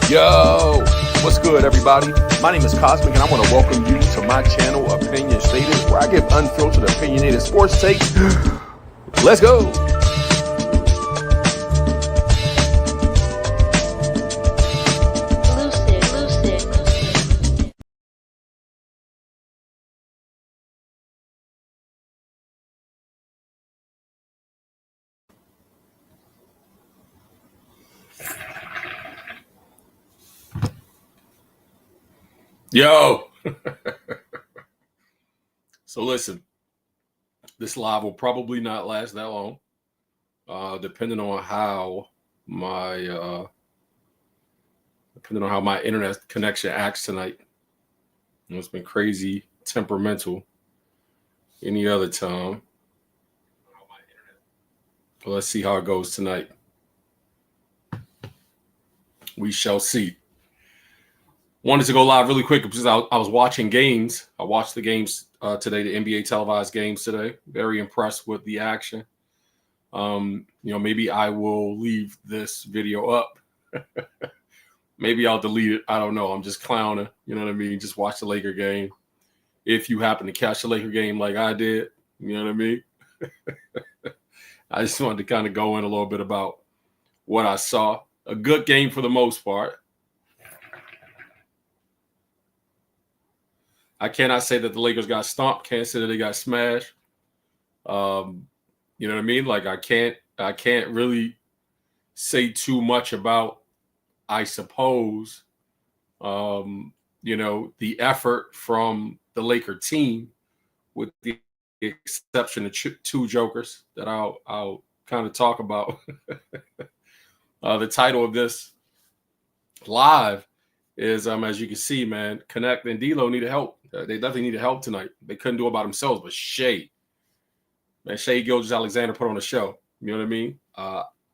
Yo, what's good, everybody? My name is Cosmic, and I want to welcome you to my channel, Opinion Stated, where I give unfiltered, opinionated sports takes. Let's go. Yo. So listen, this live will probably not last that long, depending on how my internet connection acts tonight. It's been crazy temperamental any other time. But let's see how it goes tonight. We shall see. Wanted to go live really quick because I was watching games. I watched the games today, the NBA televised games today. Very impressed with the action. Maybe I will leave this video up. Maybe I'll delete it. I don't know. I'm just clowning. You know what I mean? Just watch the Laker game. If you happen to catch the Laker game like I did, you know what I mean? I just wanted to kind of go in a little bit about what I saw. A good game for the most part. I cannot say that the Lakers got stomped. Can't say that they got smashed. You know what I mean? Like I can't really say too much about, I suppose, the effort from the Laker team, with the exception of two jokers that I'll kind of talk about. The title of this live is, as you can see, man, Knecht and D'Lo needed help. They definitely needed help tonight. They couldn't do it by themselves, but Shai Gilgeous-Alexander put on a show. You know what I mean?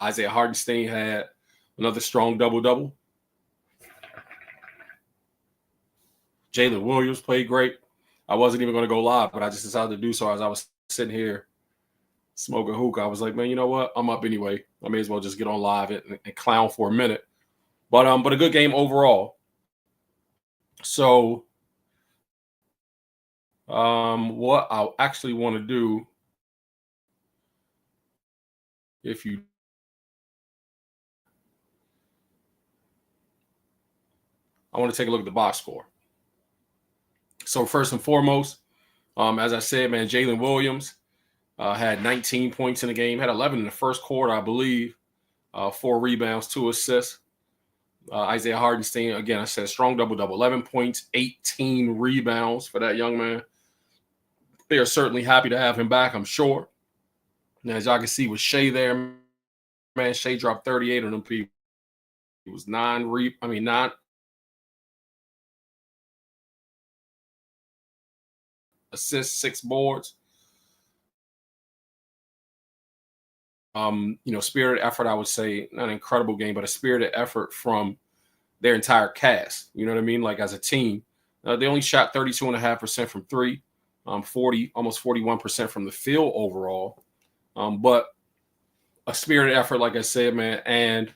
Isaiah Hartenstein had another strong double-double. Jalen Williams played great. I wasn't even going to go live, but I just decided to do so as I was sitting here smoking hookah. I was like, man, you know what? I'm up anyway. I may as well just get on live and clown for a minute. But a good game overall. So what I actually want to do, I want to take a look at the box score. So first and foremost, as I said, man, Jalen Williams had 19 points in the game, had 11 in the first quarter, I believe, 4 rebounds, 2 assists. Isaiah Hartenstein, again, I said strong double-double, 11 points, 18 rebounds for that young man. They are certainly happy to have him back, I'm sure. Now, as y'all can see with Shai there, man, Shai dropped 38 on them people. It was 9 assists, 6 boards. Spirited effort, I would say, not an incredible game, but a spirited effort from their entire cast. You know what I mean? Like as a team, they only shot 32.5% from 3, almost 41% from the field overall. But a spirited effort, like I said, man, and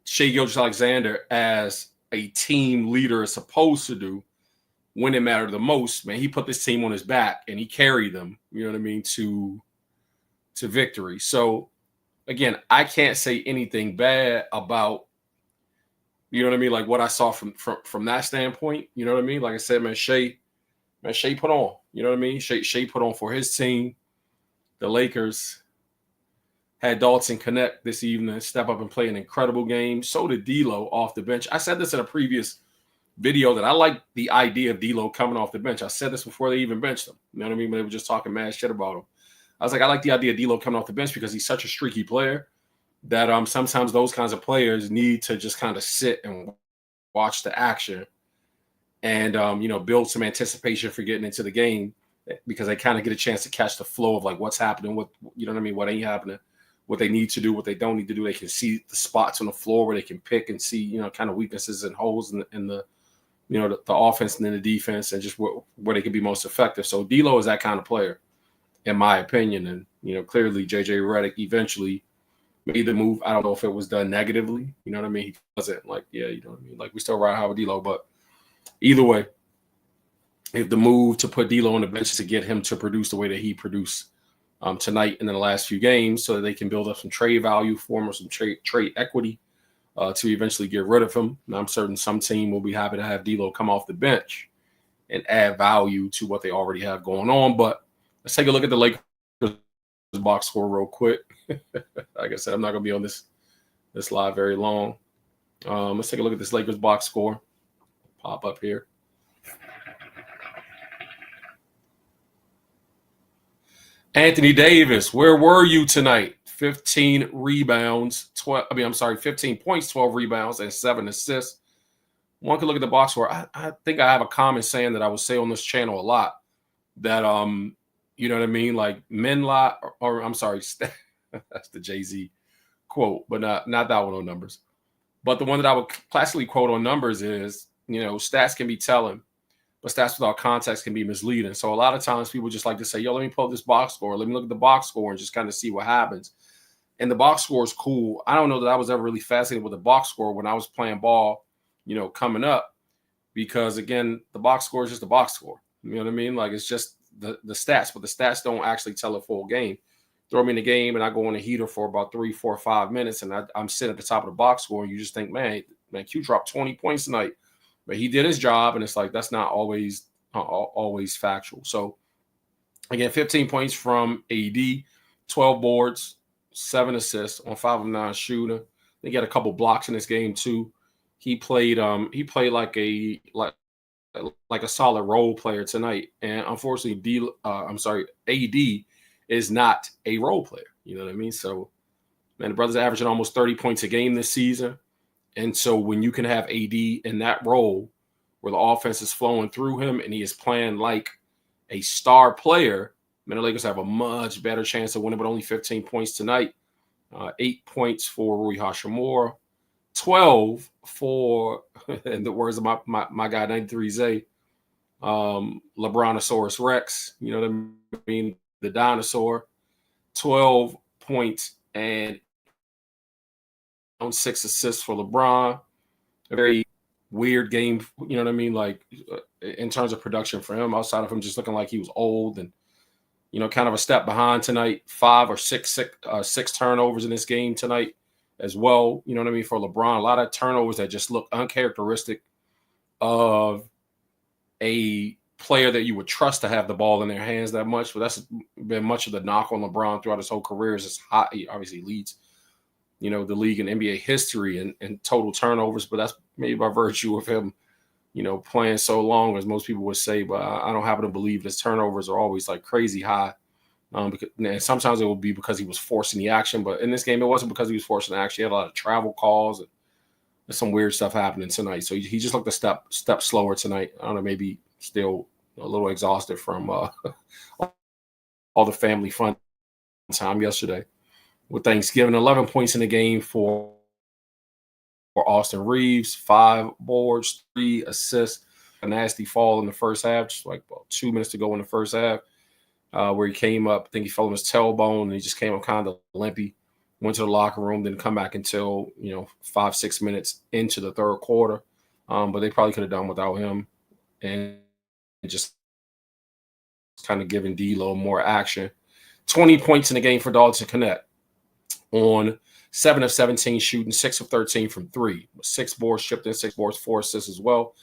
Shai Gilgeous-Alexander as a team leader is supposed to do when it mattered the most, man. He put this team on his back and he carried them, you know what I mean, to victory. So again, I can't say anything bad about, you know what I mean, like what I saw from that standpoint. You know what I mean? Like I said, man, Shai put on, you know what I mean? Shai put on for his team. The Lakers had Dalton Knecht this evening step up and play an incredible game. So did D'Lo off the bench. I said this in a previous video that I like the idea of D'Lo coming off the bench. I said this before they even benched him. You know what I mean? When they were just talking mad shit about him. I was like, I like the idea of D'Lo coming off the bench because he's such a streaky player that sometimes those kinds of players need to just kind of sit and watch the action and build some anticipation for getting into the game, because they kind of get a chance to catch the flow of like what's happening, what, you know what I mean, what ain't happening, what they need to do, what they don't need to do. They can see the spots on the floor where they can pick and see, kind of weaknesses and holes in the the offense and then the defense, and just where they can be most effective. So D'Lo is that kind of player, in my opinion. And, clearly JJ Redick eventually made the move. I don't know if it was done negatively. You know what I mean? He wasn't like, yeah, you know what I mean? Like, we still ride high with D'Lo, but either way, if the move to put D'Lo on the bench is to get him to produce the way that he produced tonight and in the last few games, so that they can build up some trade value for him or some trade equity to eventually get rid of him. And I'm certain some team will be happy to have D'Lo come off the bench and add value to what they already have going on. But let's take a look at the Lakers box score real quick. Like I said, I'm not going to be on this live very long. Let's take a look at this Lakers box score. Pop up here. Anthony Davis, where were you tonight? 15 rebounds, 15 points, 12 rebounds, and 7 assists. One can look at the box score. I think I have a comment saying that I would say on this channel a lot that you know what I mean, like men lie, or I'm sorry, that's the Jay-Z quote, but not that one on numbers. But the one that I would classically quote on numbers is, you know, stats can be telling, but stats without context can be misleading. So a lot of times people just like to say, yo, let me pull up this box score. Let me look at the box score and just kind of see what happens. And the box score is cool. I don't know that I was ever really fascinated with the box score when I was playing ball, you know, coming up, because again, the box score is just a box score. You know what I mean? Like, it's just the stats, but the stats don't actually tell a full game. Throw me in the game and I go on a heater for about 3, 4, 5 minutes, and I'm sitting at the top of the box score, and you just think, man, Q dropped 20 points tonight. But he did his job, and it's like that's not always factual. So, again, 15 points from AD, 12 boards, 7 assists on 5 of 9 shooting. They got a couple blocks in this game too. He played like a solid role player tonight, and unfortunately, AD is not a role player. You know what I mean? So, man, the brother's averaging almost 30 points a game this season. And so when you can have AD in that role where the offense is flowing through him and he is playing like a star player, man, the Lakers have a much better chance of winning, but only 15 points tonight. 8 points for Rui Hachimura, 12 for, in the words of my guy 93Z, LeBronosaurus Rex, you know what I mean, the dinosaur, 12 points and 6 assists for LeBron. A very weird game, you know what I mean, like in terms of production for him, outside of him just looking like he was old and, you know, kind of a step behind tonight. 5 or 6 turnovers in this game tonight as well, you know what I mean, for LeBron. A lot of turnovers that just look uncharacteristic of a player that you would trust to have the ball in their hands that much. But that's been much of the knock on LeBron throughout his whole career. Is hot. He obviously leads, you know, the league in NBA history and total turnovers, but that's maybe by virtue of him, you know, playing so long, as most people would say. But I don't happen to believe his turnovers are always like crazy high. Because, and sometimes it will be because he was forcing the action, but in this game, it wasn't because he was forcing the action. He had a lot of travel calls and there's some weird stuff happening tonight. So he just looked a step slower tonight. I don't know, maybe still a little exhausted from all the family fun time yesterday with Thanksgiving. 11 points in the game for Austin Reeves, 5 boards, 3 assists, a nasty fall in the first half, just like about 2 minutes to go in the first half, where he came up. I think he fell on his tailbone and he just came up kind of limpy, went to the locker room, didn't come back until, 5-6 minutes into the third quarter. But they probably could have done without him and just kind of giving D'Lo more action. 20 points in the game for Dalton Knecht on 7 of 17 shooting, 6 of 13 from 3. 6 boards chipped in, 6 boards, 4 assists as well.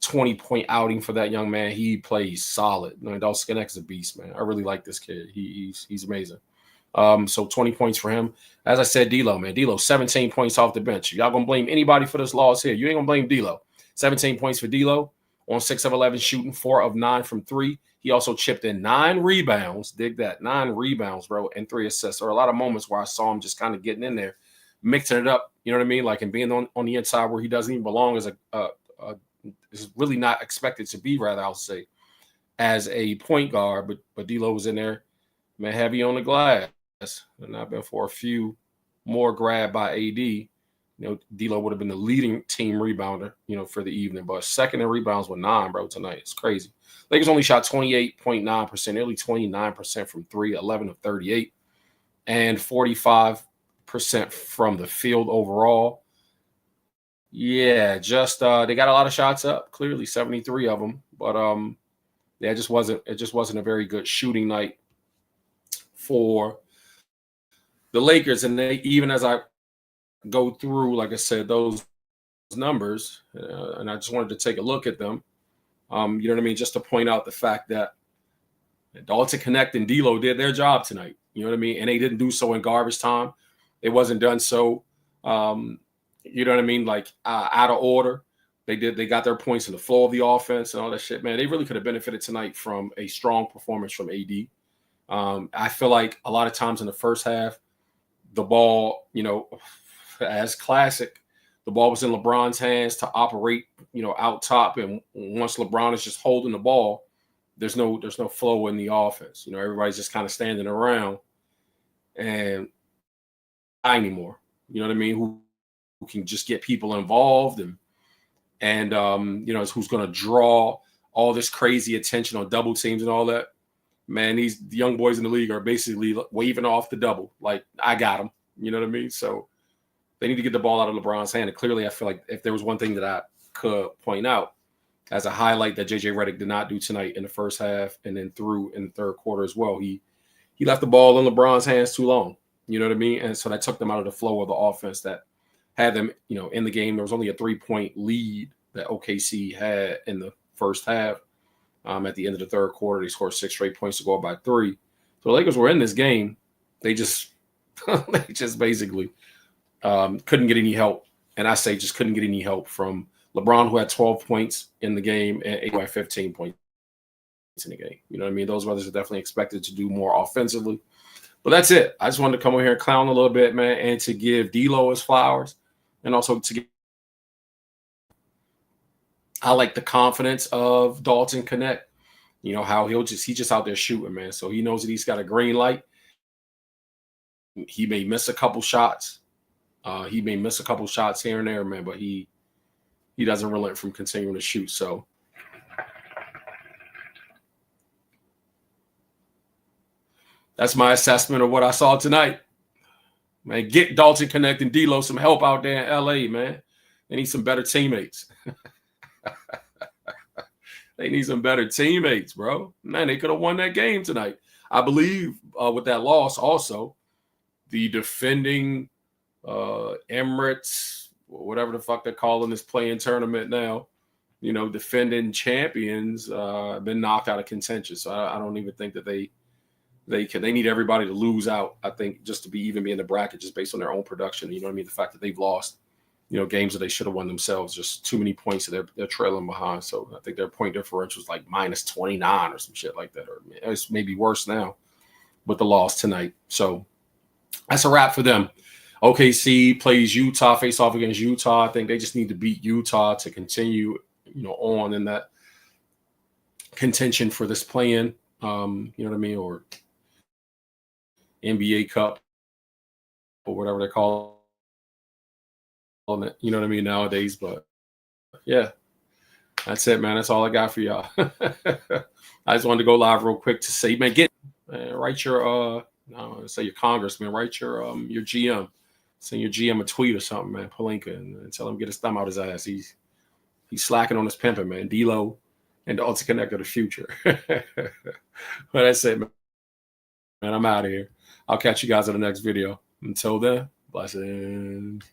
20-point outing for that young man. He plays solid. Dalton Knecht is a beast, man. I really like this kid. He's amazing. So 20 points for him. As I said, D'Lo, man. D'Lo, 17 points off the bench. Y'all gonna blame anybody for this loss here? You ain't gonna blame D'Lo. 17 points for D'Lo on 6 of 11 shooting, 4 of 9 from 3. He also chipped in 9 rebounds. Dig that. 9 rebounds, bro, and 3 assists. There are a lot of moments where I saw him just kind of getting in there, mixing it up, you know what I mean? Like, and being on the inside where he doesn't even belong as is really not expected to be, rather, I'll say, as a point guard. But D'Lo was in there, man, heavy on the glass. And I've been for a few more grabbed by AD. D'Lo would have been the leading team rebounder, for the evening. But second in rebounds with 9, bro, tonight. It's crazy. Lakers only shot 28.9%, nearly 29% from 3, 11 of 38, and 45% from the field overall. Yeah, just they got a lot of shots up, clearly 73 of them, but yeah, it just wasn't a very good shooting night for the Lakers. And they, even as I go through, like I said, those numbers, and I just wanted to take a look at them. You know what I mean? Just to point out the fact that Dalton, Knecht, and D'Lo did their job tonight. You know what I mean? And they didn't do so in garbage time. It wasn't done so, you know what I mean? Like out of order. They got their points in the flow of the offense and all that shit, man. They really could have benefited tonight from a strong performance from AD. I feel like a lot of times in the first half, the ball, you know, as classic, the ball was in LeBron's hands to operate, you know, out top. And once LeBron is just holding the ball, there's no flow in the offense. You know, everybody's just kind of standing around and anymore. You know what I mean? Who can just get people involved and you know, who's going to draw all this crazy attention on double teams and all that. Man, these young boys in the league are basically waving off the double. Like, I got them. You know what I mean? So they need to get the ball out of LeBron's hand. And clearly, I feel like if there was one thing that I could point out as a highlight that JJ Redick did not do tonight in the first half and then through in the third quarter as well, he left the ball in LeBron's hands too long. You know what I mean? And so that took them out of the flow of the offense that had them, you know, in the game. There was only a 3-point lead that OKC had in the first half. At the end of the third quarter, they scored 6 straight points to go up by 3. So the Lakers were in this game. They just basically couldn't get any help. And I say just couldn't get any help from LeBron, who had 12 points in the game and 8 by 15 points in the game. You know what I mean? Those brothers are definitely expected to do more offensively. But that's it. I just wanted to come over here and clown a little bit, man, and to give D'Lo his flowers, and also to give. I like the confidence of Dalton Knecht. You know how he's just out there shooting, man. So he knows that he's got a green light. He may miss a couple shots. He may miss a couple shots here and there, man, but he doesn't relent from continuing to shoot. So that's my assessment of what I saw tonight. Man, get Dalton Knecht and D'Lo some help out there in LA, man. They need some better teammates. They need some better teammates, bro. Man, they could have won that game tonight. I believe with that loss also, the defending Emirates, whatever the fuck they're calling this play-in tournament now, you know, defending champions have been knocked out of contention. So I don't even think that they need everybody to lose out, I think, just to be in the bracket, just based on their own production. You know what I mean? The fact that they've lost, you know, games that they should have won themselves, just too many points that they're trailing behind. So I think their point differential is like minus 29 or some shit like that, or it's maybe worse now with the loss tonight. So that's a wrap for them. OKC plays Utah, face off against Utah. I think they just need to beat Utah to continue, you know, on in that contention for this play-in, you know what I mean, or NBA Cup or whatever they call it, you know what I mean, nowadays. But yeah, that's it, man. That's all I got for y'all. I just wanted to go live real quick to say, man, write your say your congressman, write your GM, send your GM a tweet or something, man, Palenka, and tell him get his thumb out his ass. He's slacking on his pimping, man. D'Lo and Dalton Knecht of the future. But that's it, man. I'm out of here. I'll catch you guys in the next video. Until then, blessings.